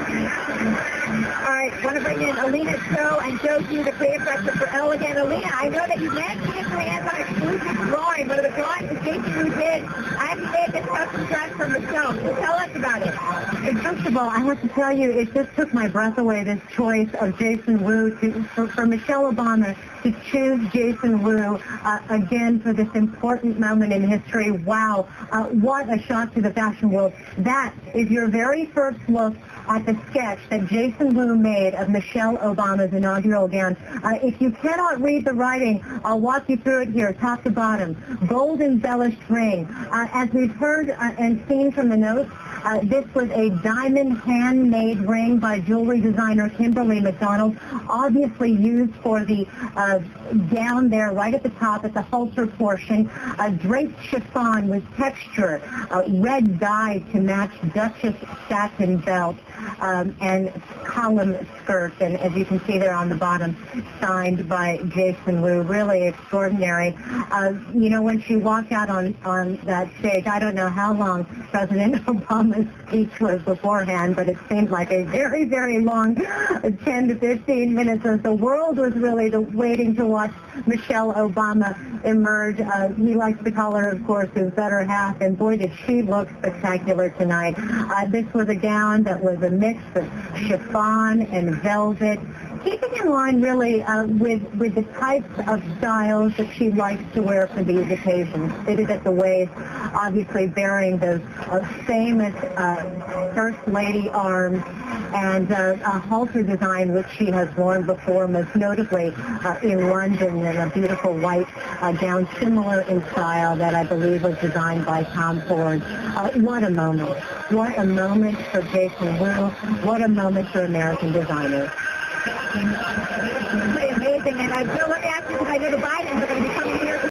All right, want to bring in Alina Cho and show you the creative director for Elegant. Alina, I know that you managed to get your hands on exclusive drawing, one of the drawings that Jason Wu did. I have to say this custom dress for myself. So tell us about it. And first of all, I have to tell you, it just took my breath away, this choice of Jason Wu for Michelle Obama to choose Jason Wu again for this important moment in history. Wow, what a shock to the fashion world. That is your very first look at the sketch that Jason Wu made of Michelle Obama's inaugural gown. If you cannot read the writing, I'll walk you through it here, top to bottom. Gold embellished ring. As we've heard and seen from the notes, this was a diamond handmade ring by jewelry designer Kimberly McDonald, obviously used for the gown there right at the top at the halter portion. Draped chiffon with texture, red dye to match Duchess satin belt, and column skirt, and as you can see there on the bottom, signed by Jason Wu. Really extraordinary. You know, when she walked out on that stage, I don't know how long President Obama's speech was beforehand, but it seemed like a very, very long 10 to 15 minutes as the world was really waiting to watch Michelle Obama emerge. He likes to call her, of course, his better half, and boy, did she look spectacular tonight. This was a gown that was a mix of chiffon and velvet, keeping in line really with the types of styles that she likes to wear for these occasions. Fitted at the waist, obviously bearing those famous First Lady arms, and a halter design which she has worn before, most notably in London, in a beautiful white gown similar in style that I believe was designed by Tom Ford. What a moment. What a moment for Jason Wu. What a moment for American designers. Pretty amazing. And Bill, let me ask you, because I know the Bidens are going to be coming here